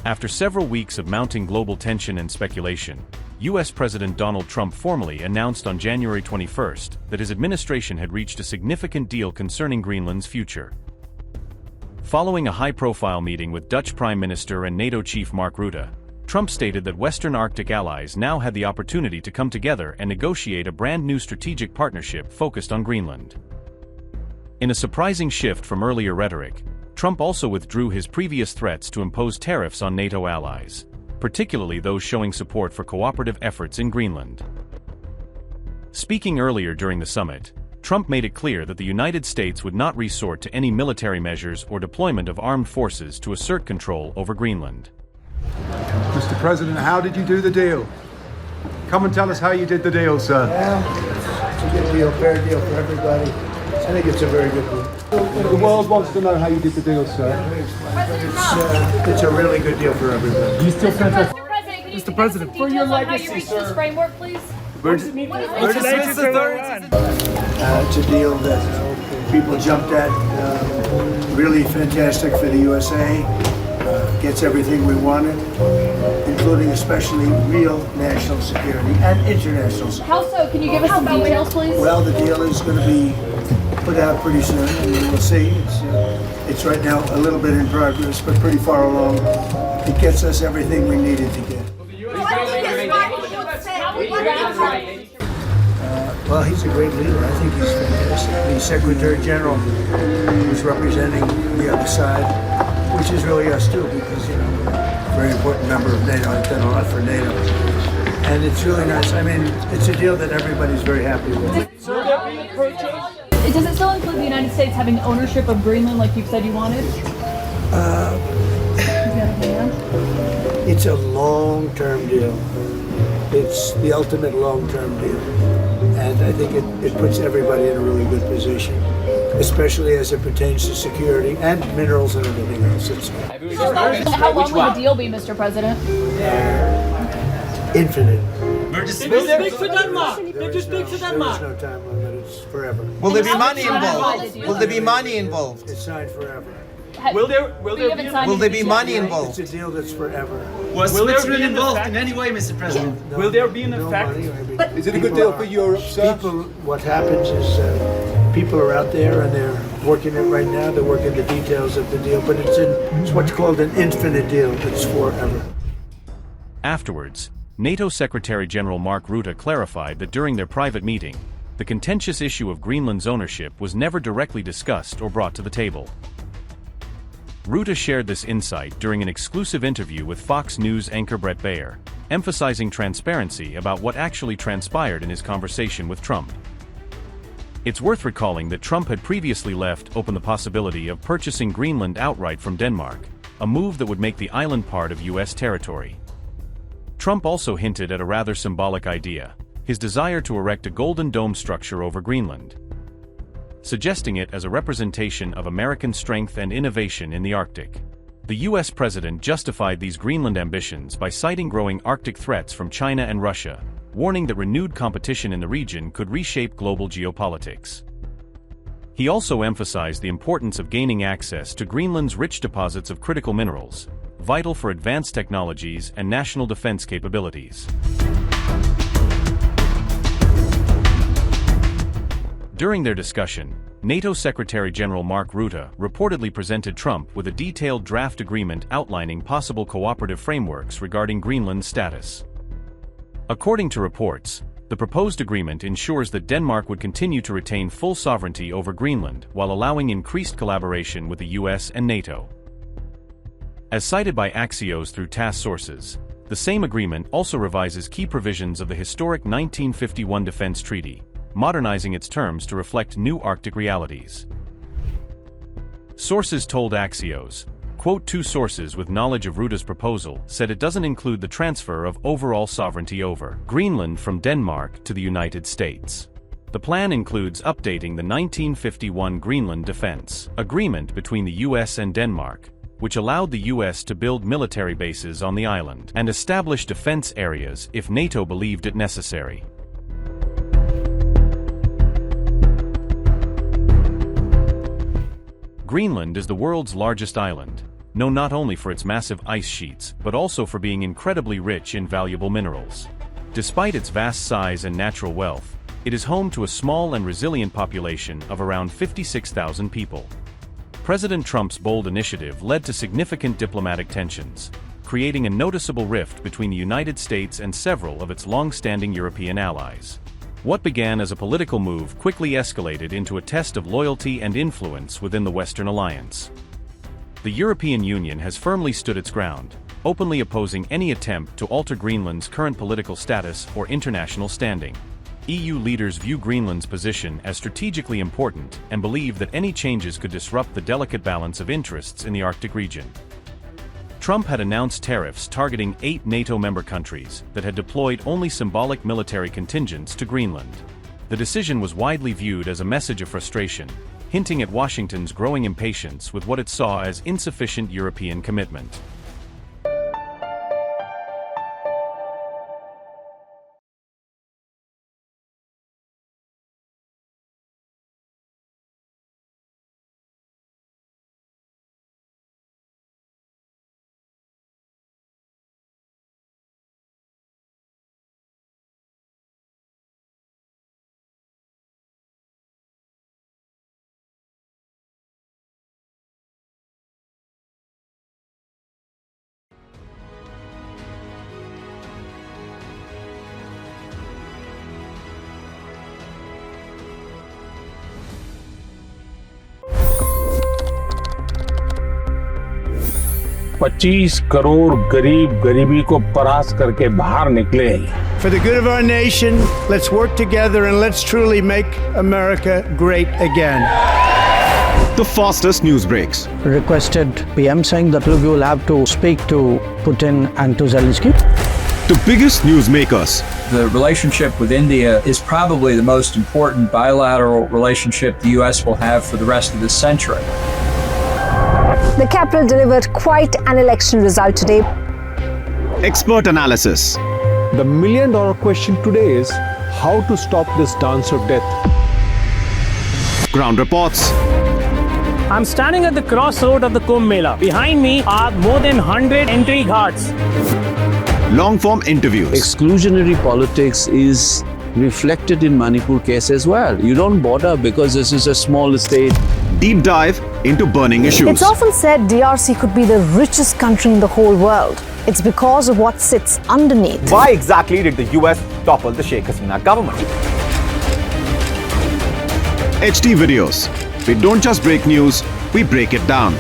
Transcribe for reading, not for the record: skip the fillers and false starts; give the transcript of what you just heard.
After several weeks of mounting global tension and speculation, U.S. President Donald Trump formally announced on January 21 that his administration had reached a significant deal concerning Greenland's future. Following a high-profile meeting with Dutch Prime Minister and NATO chief Mark Rutte, Trump stated that Western Arctic allies now had the opportunity to come together and negotiate a brand-new strategic partnership focused on Greenland. In a surprising shift from earlier rhetoric, Trump also withdrew his previous threats to impose tariffs on NATO allies, particularly those showing support for cooperative efforts in Greenland. Speaking earlier during the summit, Trump made it clear that the United States would not resort to any military measures or deployment of armed forces to assert control over Greenland. Mr. President, how did you do the deal? Come and tell us how you did the deal, sir. Yeah, it's a good deal, fair deal for everybody. I think it's a very good deal. The world wants to know how you did the deal, sir. It's a really good deal for everybody. You still sent us, Mr. President, for your how you legacy, reached sir. this framework, please? Where does it mean? It's a deal that people jumped at. Really fantastic for the USA. Gets everything we wanted, including especially real national security and international security. How so? Can you give us some details, please? Well, the deal is going to be put out pretty soon, and we'll see. It's right now a little bit in progress, but pretty far along. It gets us everything we needed to get. Well, he's a great leader. I think he's fantastic. The Secretary General was representing the other side, which is really us too, because, we're a very important member of NATO. I've done a lot for NATO. And it's really nice. I mean, it's a deal that everybody's very happy with. Does it still include the United States having ownership of Greenland like you've said you wanted? It's a long-term deal. It's the ultimate long-term deal. And I think it puts everybody in a really good position, especially as it pertains to security and minerals and everything else. How long will the deal be, Mr. President? Infinite. Will there speak for Denmark? Did you speak for There's Denmark? no time limit. It's forever. Will there be How money much time involved? will the deal Will there be be? money involved? It's signed forever. Will there Will there be money It's involved? a deal that's forever. Was Will there Switzerland be an involved effect? in any way, Mr. President? No- Will there be an no effect? money. I mean, Is it a good people deal are- for Europe, sir? What happens is people are out there and they're working it right now. They're working the details of the deal, but it's what's called an infinite deal. It's forever. Afterwards, NATO Secretary General Mark Rutte clarified that during their private meeting, the contentious issue of Greenland's ownership was never directly discussed or brought to the table. Rutte shared this insight during an exclusive interview with Fox News anchor Bret Baier, emphasizing transparency about what actually transpired in his conversation with Trump. It's worth recalling that Trump had previously left open the possibility of purchasing Greenland outright from Denmark, a move that would make the island part of U.S. territory. Trump also hinted at a rather symbolic idea, his desire to erect a golden dome structure over Greenland, suggesting it as a representation of American strength and innovation in the Arctic. The U.S. president justified these Greenland ambitions by citing growing Arctic threats from China and Russia, warning that renewed competition in the region could reshape global geopolitics. He also emphasized the importance of gaining access to Greenland's rich deposits of critical minerals, vital for advanced technologies and national defense capabilities. During their discussion, NATO Secretary General Mark Rutte reportedly presented Trump with a detailed draft agreement outlining possible cooperative frameworks regarding Greenland's status. According to reports, the proposed agreement ensures that Denmark would continue to retain full sovereignty over Greenland while allowing increased collaboration with the US and NATO. As cited by Axios through TASS sources, the same agreement also revises key provisions of the historic 1951 Defense Treaty, modernizing its terms to reflect new Arctic realities. Sources told Axios, quote, two sources with knowledge of Rutte's proposal said it doesn't include the transfer of overall sovereignty over Greenland from Denmark to the United States. The plan includes updating the 1951 Greenland Defense Agreement between the US and Denmark, which allowed the US to build military bases on the island and establish defense areas if NATO believed it necessary. Greenland is the world's largest island, known not only for its massive ice sheets, but also for being incredibly rich in valuable minerals. Despite its vast size and natural wealth, it is home to a small and resilient population of around 56,000 people. President Trump's bold initiative led to significant diplomatic tensions, creating a noticeable rift between the United States and several of its long-standing European allies. What began as a political move quickly escalated into a test of loyalty and influence within the Western alliance. The European Union has firmly stood its ground, openly opposing any attempt to alter Greenland's current political status or international standing. EU leaders view Greenland's position as strategically important and believe that any changes could disrupt the delicate balance of interests in the Arctic region. Trump had announced tariffs targeting 8 NATO member countries that had deployed only symbolic military contingents to Greenland. The decision was widely viewed as a message of frustration, hinting at Washington's growing impatience with what it saw as insufficient European commitment. $25 crore गरीब गरीबी को परास्त करके बाहर निकले। For the good of our nation, let's work together and let's truly make America great again. The fastest news breaks. Requested PM saying that look, you will have to speak to Putin and to Zelensky. The biggest news makers. The relationship with India is probably the most important bilateral relationship the U.S. will have for the rest of this century. The capital delivered quite an election result today. Expert analysis. The million-dollar question today is how to stop this dance of death. Ground reports. I'm standing at the crossroad of the Kumbh Mela. Behind me are more than 100 entry ghats. Long-form interviews. Exclusionary politics is reflected in Manipur case as well. You don't bother because this is a small state. Deep dive into burning issues. It's often said DRC could be the richest country in the whole world. It's because of what sits underneath. Why exactly did the US topple the Sheikh Hasina government? HD videos. We don't just break news, we break it down.